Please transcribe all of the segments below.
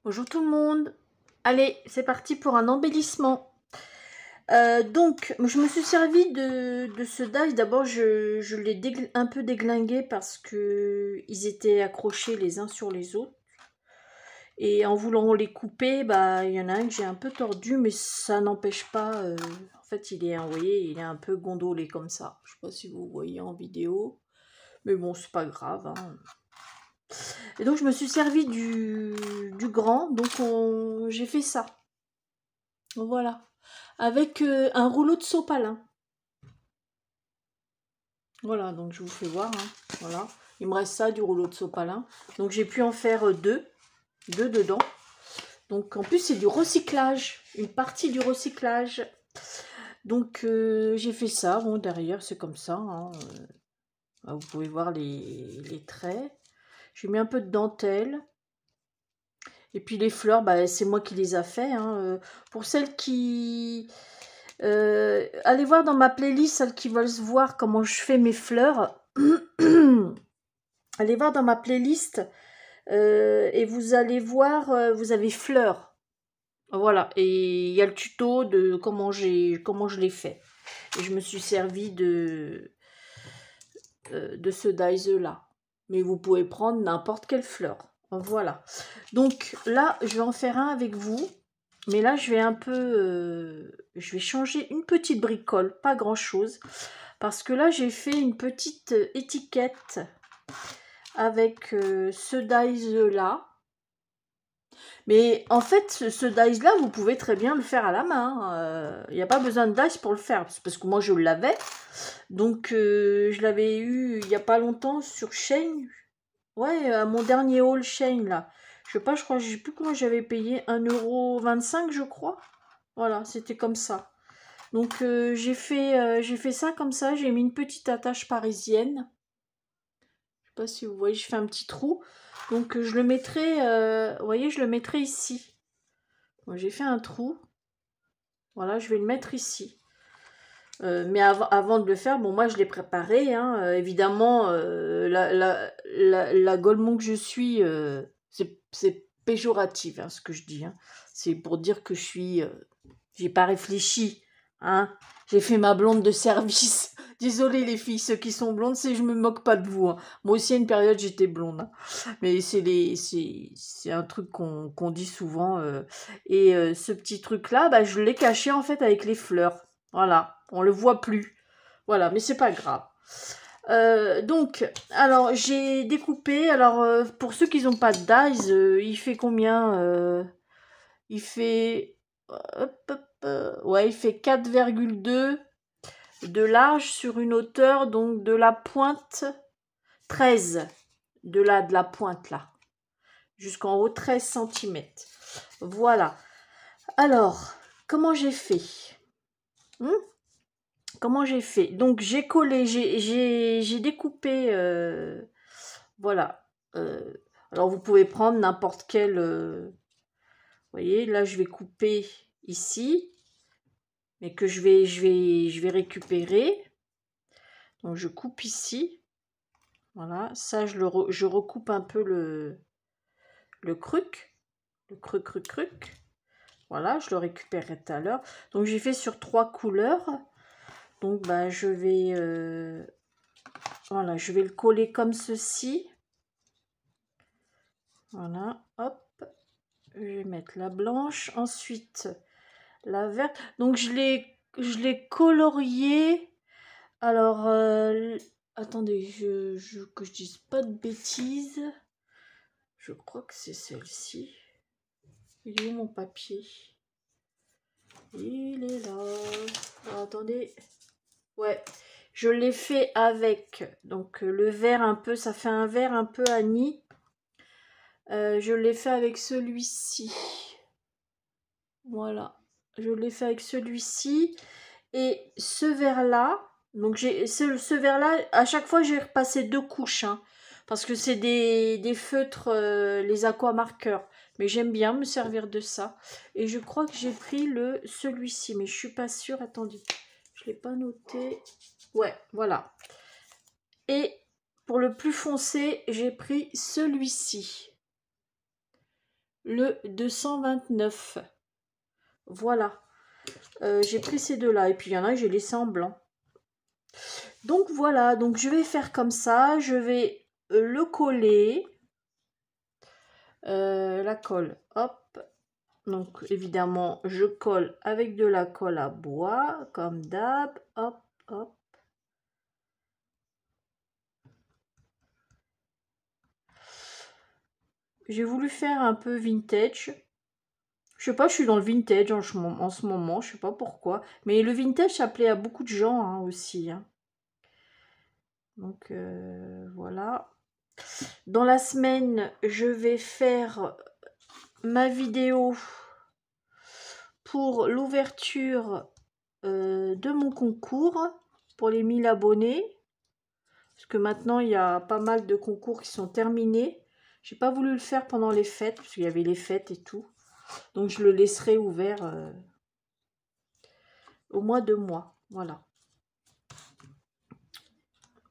Bonjour tout le monde. Allez, c'est parti pour un embellissement. Donc, je me suis servi de ce die. D'abord, je l'ai un peu déglingué parce que ils étaient accrochés les uns sur les autres. Et en voulant les couper, bah, il y en a un que j'ai un peu tordu, mais ça n'empêche pas. En fait, vous voyez, il est un peu gondolé comme ça. Je sais pas si vous voyez en vidéo, mais bon, c'est pas grave, hein. Et donc, je me suis servi du grand, donc j'ai fait ça. Voilà. Avec un rouleau de sopalin. Voilà, donc je vous fais voir, hein. Voilà. Il me reste ça, du rouleau de sopalin. Donc j'ai pu en faire deux dedans. Donc en plus c'est du recyclage, une partie du recyclage. Donc j'ai fait ça. Bon, derrière c'est comme ça, hein. Vous pouvez voir les traits. J'ai mis un peu de dentelle. Et puis les fleurs, bah, c'est moi qui les a fait, hein. Pour celles qui... allez voir dans ma playlist, celles qui veulent voir comment je fais mes fleurs. Allez voir dans ma playlist et vous allez voir, vous avez fleurs. Voilà, et il y a le tuto de comment je l'ai fait. Et je me suis servi de ce dies là. Mais vous pouvez prendre n'importe quelle fleur. Voilà. Donc là, je vais en faire un avec vous. Mais là, je vais un peu... je vais changer une petite bricole, pas grand-chose. Parce que là, j'ai fait une petite étiquette avec ce dies-là. Mais en fait, ce dice-là, vous pouvez très bien le faire à la main. Il n'y a pas besoin de dice pour le faire. Parce que moi, je l'avais. Donc, je l'avais eu il n'y a pas longtemps sur Shein. Ouais, à mon dernier haul Shein, là. Je sais pas, je sais plus comment j'avais payé. 1,25 €, je crois. Voilà, c'était comme ça. Donc, j'ai fait ça comme ça. J'ai mis une petite attache parisienne. Je sais pas si vous voyez, je fais un petit trou. Donc, je le mettrai, vous voyez, je le mettrai ici. Bon, j'ai fait un trou. Voilà, je vais le mettre ici. Mais avant de le faire, bon, moi je l'ai préparé, hein. Évidemment, la golemon que je suis, c'est péjoratif, hein, ce que je dis, hein. C'est pour dire que je suis... j'ai pas réfléchi, hein. J'ai fait ma blonde de service. Désolée les filles, ceux qui sont blondes, je me moque pas de vous, hein. Moi aussi à une période j'étais blonde, hein. Mais c'est un truc qu'on dit souvent. Et ce petit truc là, bah, je l'ai caché en fait avec les fleurs. Voilà, on le voit plus. Voilà, mais c'est pas grave. Donc, alors j'ai découpé. Alors pour ceux qui n'ont pas de dies, il fait combien? Il fait... ouais, il fait 4,2 de large sur une hauteur donc de la pointe 13. De la pointe là. Jusqu'en haut 13 cm. Voilà. Alors, comment j'ai fait? Comment j'ai fait? Donc j'ai collé, j'ai découpé, voilà. Alors vous pouvez prendre n'importe quel, vous voyez, là je vais couper ici, mais que je vais récupérer. Donc je coupe ici, voilà. Ça je recoupe un peu le cruc, cruc. Voilà, je le récupérerai tout à l'heure. Donc j'ai fait sur 3 couleurs. Donc bah je vais voilà, je vais le coller comme ceci. Voilà, hop. Je vais mettre la blanche. Ensuite, la verte. Donc, je l'ai colorié. Alors, attendez, que je dise pas de bêtises. Je crois que c'est celle-ci. Il est où mon papier? Il est là. Alors, attendez. Ouais, je l'ai fait avec donc le vert un peu, ça fait un vert un peu anis. Je l'ai fait avec celui-ci. Voilà, je l'ai fait avec celui-ci. Et ce vert-là, donc ce vert-là, à chaque fois j'ai repassé 2 couches, hein, parce que c'est des feutres, les aquamarqueurs. Mais j'aime bien me servir de ça. Et je crois que j'ai pris celui-ci, mais je suis pas sûre. Attendez, je l'ai pas noté. Ouais, voilà. Et pour le plus foncé, j'ai pris celui-ci. le 229. Voilà. J'ai pris ces deux-là. Et puis, il y en a que j'ai laissé en blanc. Donc, voilà. Donc, je vais faire comme ça. Je vais le coller. La colle. Hop. Donc, évidemment, je colle avec de la colle à bois. Comme d'hab. Hop, hop. J'ai voulu faire un peu vintage. Je sais pas, je suis dans le vintage en ce moment, je sais pas pourquoi. Mais le vintage, ça plaît à beaucoup de gens hein, aussi. Hein. Donc voilà. Dans la semaine, je vais faire ma vidéo pour l'ouverture de mon concours pour les 1000 abonnés. Parce que maintenant, il y a pas mal de concours qui sont terminés. J'ai pas voulu le faire pendant les fêtes, parce qu'il y avait les fêtes et tout. Donc, je le laisserai ouvert au mois de mai. Voilà.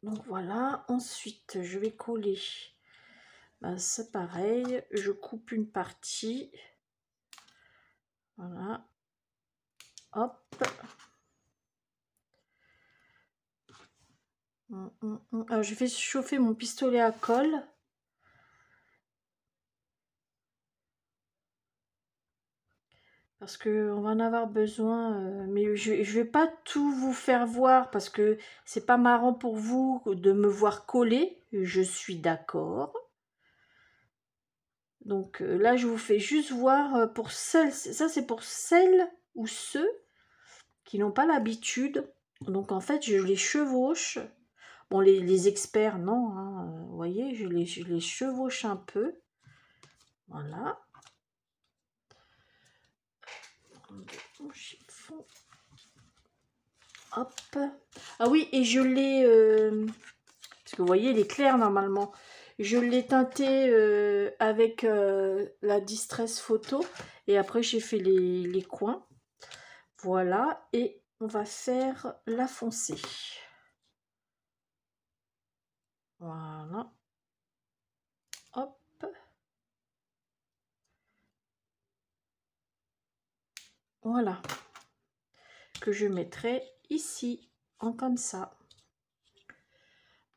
Donc, voilà. Ensuite, je vais coller. Ben, c'est pareil. Je coupe une partie. Voilà. Hop. Alors, je vais chauffer mon pistolet à colle. Parce qu'on va en avoir besoin. Mais je vais pas tout vous faire voir parce que c'est pas marrant pour vous de me voir coller. Je suis d'accord. Donc là, je vous fais juste voir pour celles. Ça, c'est pour celles ou ceux qui n'ont pas l'habitude. Donc en fait, je les chevauche. Bon, les experts, non. Hein, vous voyez, je les chevauche un peu. Voilà. Mon chiffon. Hop. Ah oui, et je l'ai... parce que vous voyez, il est clair normalement. Je l'ai teinté avec la Distress Photo. Et après, j'ai fait les coins. Voilà. Et on va faire la foncée. Voilà. Hop. Voilà. Que je mettrai ici. En comme ça.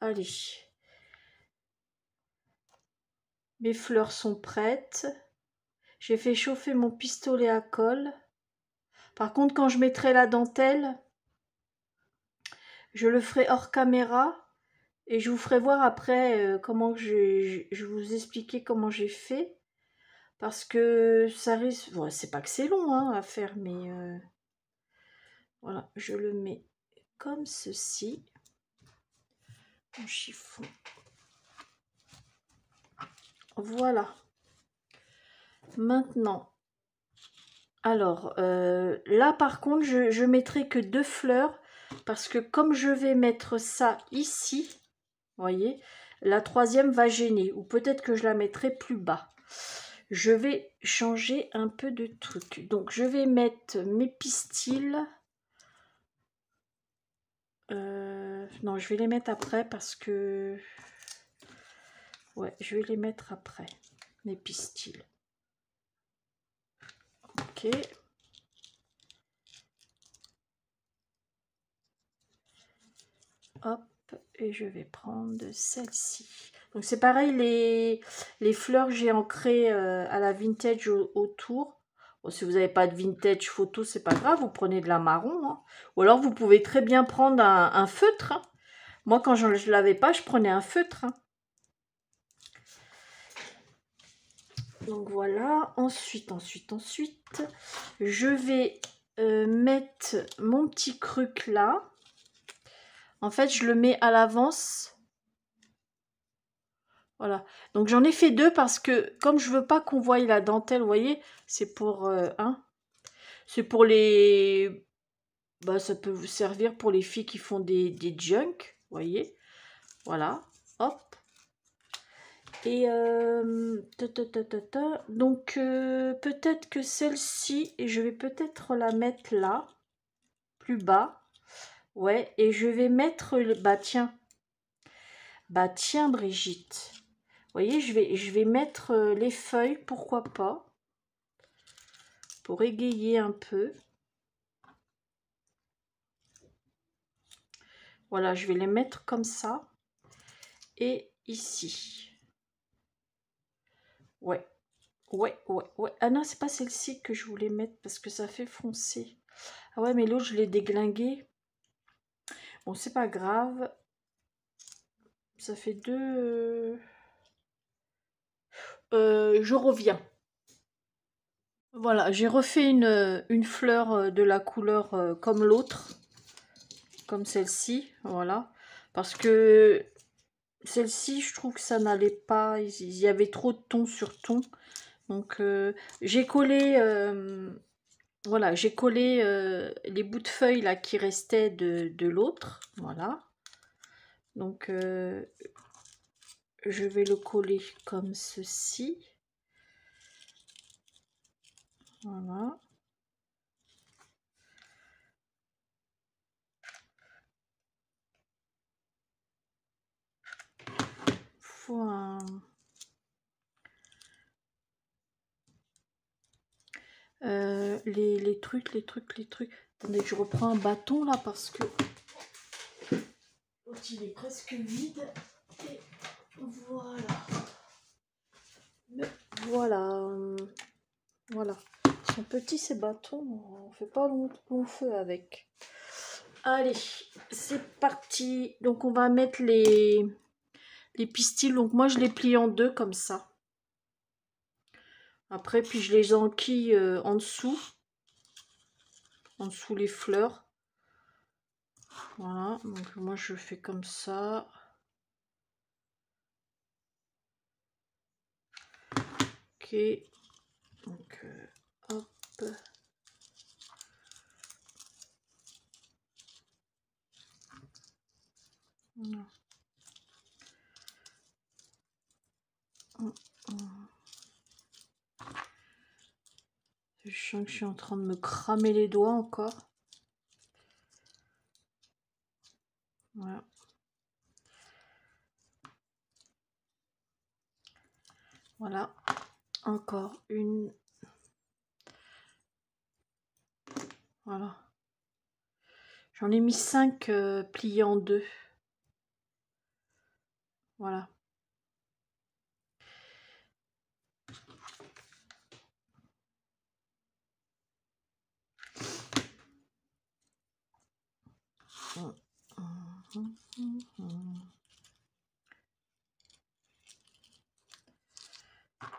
Allez. Mes fleurs sont prêtes. J'ai fait chauffer mon pistolet à colle. Par contre, quand je mettrai la dentelle, je le ferai hors caméra et je vous ferai voir après comment je vous expliquer comment j'ai fait. Parce que ça risque... Bon, c'est pas que c'est long hein, à faire, mais... voilà, je le mets comme ceci. Mon chiffon. Voilà. Maintenant... Alors, là par contre, je mettrai que 2 fleurs parce que comme je vais mettre ça ici, vous voyez, la troisième va gêner ou peut-être que je la mettrai plus bas. Je vais changer un peu de truc. Donc, je vais mettre mes pistils. Non, je vais les mettre après parce que... Ouais, je vais les mettre après, mes pistils. Ok. Hop, et je vais prendre celle-ci. Donc c'est pareil, les fleurs, j'ai ancré à la vintage autour. Bon, si vous n'avez pas de vintage photo, c'est pas grave, vous prenez de la marron. Hein. Ou alors vous pouvez très bien prendre un feutre. Hein. Moi, quand je ne l'avais pas, je prenais un feutre. Hein. Donc voilà, ensuite, je vais mettre mon petit cruc là. En fait, je le mets à l'avance. Voilà. Donc, j'en ai fait 2 parce que, comme je veux pas qu'on voie la dentelle, vous voyez, c'est pour... c'est pour les... Bah, ça peut vous servir pour les filles qui font des junk, vous voyez. Voilà. Hop. Et donc peut-être que celle-ci, je vais peut-être la mettre là, plus bas. Ouais, et je vais mettre le... Bah tiens Brigitte. Vous voyez, je vais mettre les feuilles, pourquoi pas. pour égayer un peu. Voilà, je vais les mettre comme ça. Et ici. Ouais. Ouais. Ah non, c'est pas celle-ci que je voulais mettre parce que ça fait foncer. Ah ouais, mais l'autre, je l'ai déglingué. Bon, c'est pas grave. Ça fait deux... je reviens. Voilà, j'ai refait une fleur de la couleur comme l'autre. Comme celle-ci, voilà. Parce que celle-ci, je trouve que ça n'allait pas. Il y avait trop de ton sur ton. Donc, j'ai collé... voilà, j'ai collé les bouts de feuilles là qui restaient de l'autre. Voilà. Donc, je vais le coller comme ceci. Voilà. Faut un... les trucs. Attendez, je reprends un bâton là parce que l'autre il est presque vide. Et voilà. Mais voilà. Voilà. Ils sont petits ces bâtons. On fait pas long feu avec. Allez, c'est parti. Donc on va mettre les pistils. Donc moi je les plie en deux comme ça. Après, puis je les enquille en dessous les fleurs. Voilà, donc moi je fais comme ça. Ok, donc hop. Voilà. Je sens que je suis en train de me cramer les doigts encore. Voilà. Voilà. Encore une. Voilà. J'en ai mis 5 pliés en deux. Voilà.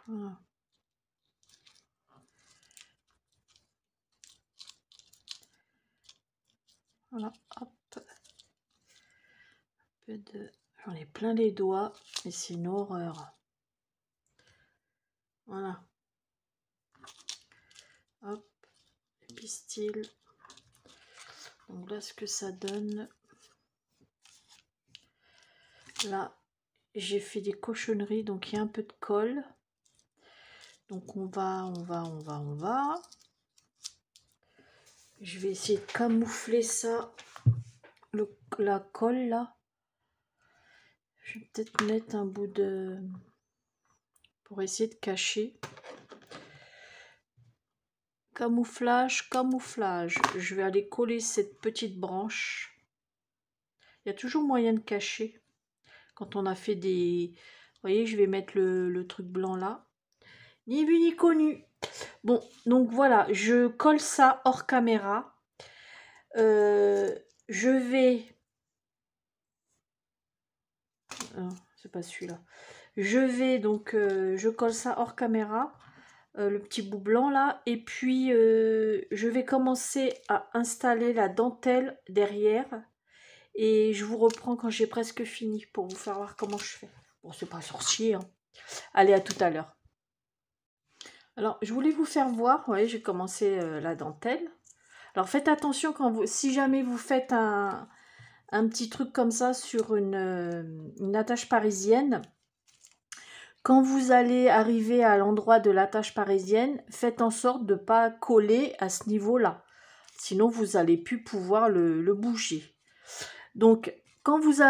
Voilà. Voilà, hop. J'en ai plein les doigts et c'est une horreur. Voilà. Hop, les pistils. Donc là, ce que ça donne. Là, j'ai fait des cochonneries, donc il y a un peu de colle. Donc on va. Je vais essayer de camoufler ça, la colle là. Je vais peut-être mettre un bout de... pour essayer de cacher. Camouflage. Je vais aller coller cette petite branche. Il y a toujours moyen de cacher. Quand on a fait des... Vous voyez, je vais mettre le truc blanc là. Ni vu ni connu. Bon, donc voilà, je colle ça hors caméra. Je vais... c'est pas celui-là. Je vais donc... je colle ça hors caméra. Le petit bout blanc là. Et puis, je vais commencer à installer la dentelle derrière. Et je vous reprends quand j'ai presque fini pour vous faire voir comment je fais. Bon, c'est pas sorcier, hein. Allez, à tout à l'heure. Alors, je voulais vous faire voir, vous voyez, j'ai commencé la dentelle. Alors, faites attention quand vous, si jamais vous faites un petit truc comme ça sur une attache parisienne, quand vous allez arriver à l'endroit de l'attache parisienne, faites en sorte de ne pas coller à ce niveau-là. Sinon, vous n'allez plus pouvoir le bouger. Donc, quand vous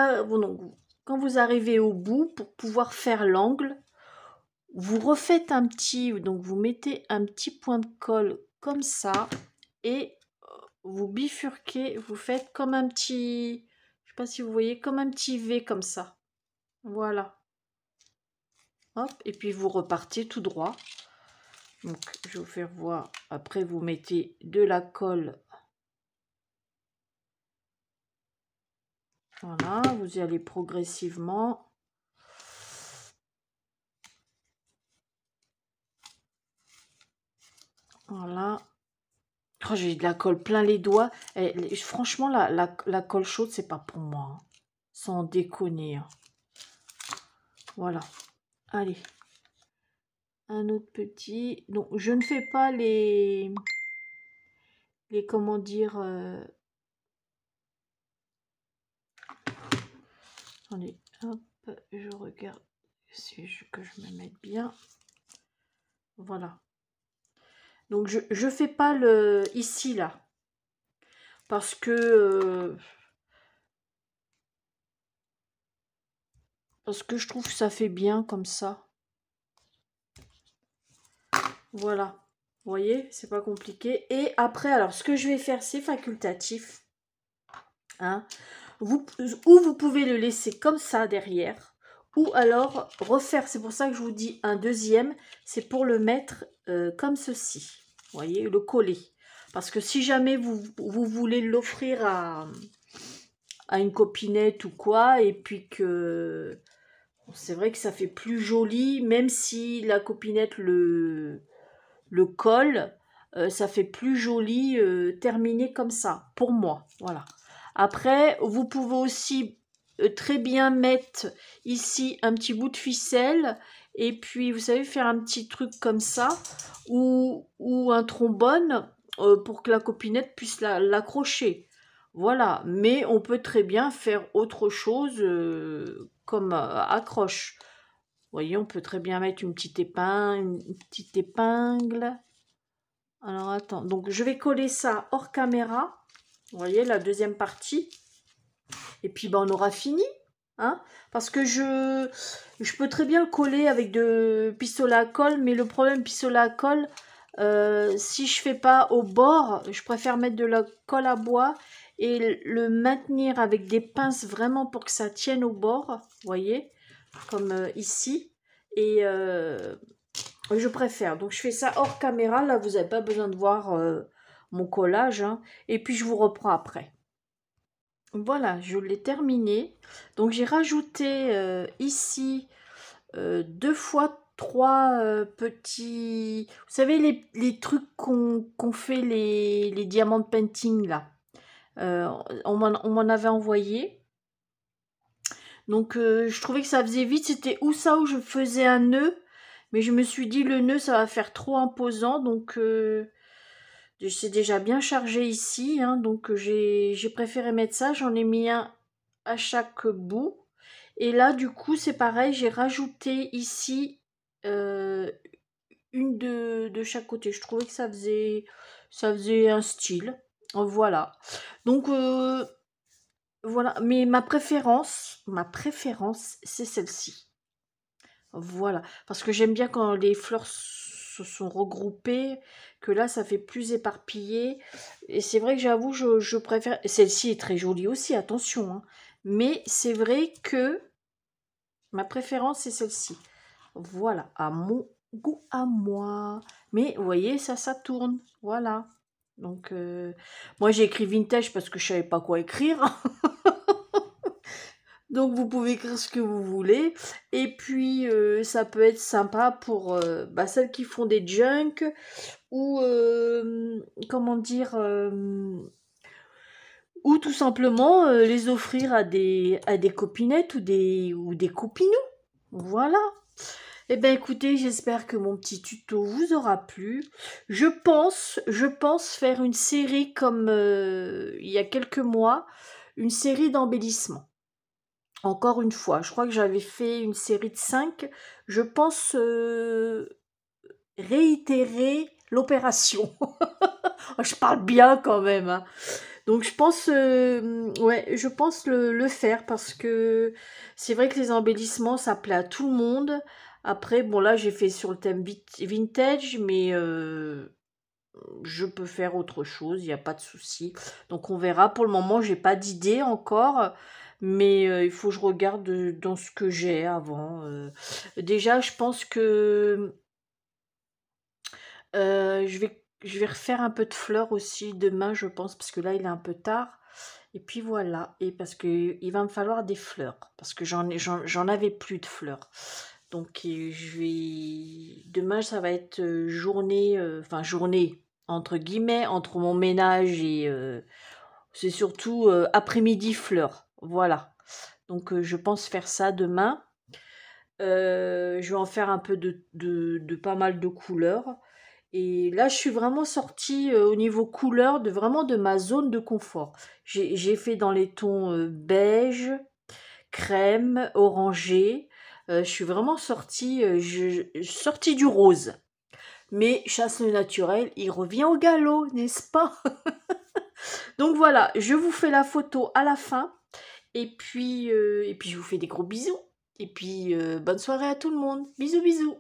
arrivez au bout, pour pouvoir faire l'angle, vous refaites un petit, donc vous mettez un petit point de colle comme ça et vous bifurquez, vous faites comme un petit, je sais pas si vous voyez, comme un petit V comme ça. Voilà. Hop, et puis vous repartez tout droit. Donc, je vais vous faire voir. Après, vous mettez de la colle. Voilà, vous y allez progressivement. Voilà. Oh, j'ai de la colle plein les doigts. Et, franchement, la colle chaude, c'est pas pour moi. Hein. Sans déconner. Hein. Voilà. Allez. Un autre petit. Donc, je ne fais pas les comment dire... Attendez, hop, je regarde si que je me mette bien. Voilà. Donc, je fais pas le ici, là. Parce que je trouve que ça fait bien comme ça. Voilà. Vous voyez, c'est pas compliqué. Et après, alors, ce que je vais faire, c'est facultatif. Hein. Ou vous pouvez le laisser comme ça derrière. Ou alors refaire, c'est pour ça que je vous dis un deuxième, c'est pour le mettre comme ceci. Vous voyez, le coller. Parce que si jamais vous voulez l'offrir à une copinette ou quoi, et puis que c'est vrai que ça fait plus joli, même si la copinette le colle, ça fait plus joli terminé comme ça, pour moi, voilà. Après, vous pouvez aussi très bien mettre ici un petit bout de ficelle, et puis, vous savez, faire un petit truc comme ça, ou un trombone, pour que la copinette puisse l'accrocher. Voilà, mais on peut très bien faire autre chose comme accroche. Vous voyez, on peut très bien mettre une petite épingle. Alors, attends. Donc, je vais coller ça hors caméra. Vous voyez, la deuxième partie. Et puis, ben, on aura fini. Hein, parce que je peux très bien le coller avec de pistolet à colle. Mais le problème, pistolet à colle, si je fais pas au bord, je préfère mettre de la colle à bois et le maintenir avec des pinces vraiment pour que ça tienne au bord. Vous voyez, comme ici. Et je préfère. Donc, je fais ça hors caméra. Là, vous n'avez pas besoin de voir mon collage. Hein. Et puis, je vous reprends après. Voilà, je l'ai terminé. Donc, j'ai rajouté ici 2 fois 3 petits... Vous savez, les trucs qu'on fait, les diamants de painting, là. On m'en avait envoyé. Donc, je trouvais que ça faisait vite. C'était où ça où je faisais un nœud. Mais je me suis dit, le nœud, ça va faire trop imposant. Donc, c'est déjà bien chargé ici. Hein, donc, j'ai préféré mettre ça. J'en ai mis un à chaque bout. Et là, du coup, c'est pareil. J'ai rajouté ici une de chaque côté. Je trouvais que ça faisait un style. Voilà. Donc, voilà. Mais ma préférence, c'est celle-ci. Voilà, parce que j'aime bien quand les fleurs se sont regroupées, que là, ça fait plus éparpillé. Et c'est vrai que j'avoue, je préfère... Celle-ci est très jolie aussi, attention. Hein. Mais c'est vrai que ma préférence, c'est celle-ci. Voilà, à mon goût à moi. Mais vous voyez, ça tourne. Voilà. Donc, moi, j'ai écrit vintage parce que je savais pas quoi écrire. Donc vous pouvez écrire ce que vous voulez. Et puis ça peut être sympa pour celles qui font des junk ou comment dire ou tout simplement les offrir à des copinettes ou des copinous. Voilà. Eh bien écoutez, j'espère que mon petit tuto vous aura plu. Je pense faire une série comme il y a quelques mois, une série d'embellissements. Encore une fois, je crois que j'avais fait une série de 5. Je pense réitérer l'opération. Je parle bien quand même. Hein. Donc je pense, je pense le faire parce que c'est vrai que les embellissements, ça plaît à tout le monde. Après, bon là, j'ai fait sur le thème vintage, mais je peux faire autre chose, il n'y a pas de souci. Donc on verra. Pour le moment, j'ai pas d'idée encore, mais il faut que je regarde dans ce que j'ai avant. Déjà, je pense que je vais refaire un peu de fleurs aussi demain, je pense, parce que là, il est un peu tard. Et puis voilà, et parce que il va me falloir des fleurs, parce que j'en avais plus de fleurs. Donc je vais demain ça va être journée, enfin journée entre guillemets entre mon ménage et c'est surtout après-midi fleurs. Voilà. Donc je pense faire ça demain. Je vais en faire un peu de pas mal de couleurs. Et là, je suis vraiment sortie au niveau couleur de vraiment de ma zone de confort. J'ai fait dans les tons beige, crème, orangé. Je suis vraiment sortie, sortie du rose. Mais chasse le naturel, il revient au galop, n'est-ce pas? Donc voilà, je vous fais la photo à la fin. Et puis je vous fais des gros bisous. Et puis bonne soirée à tout le monde. Bisous bisous.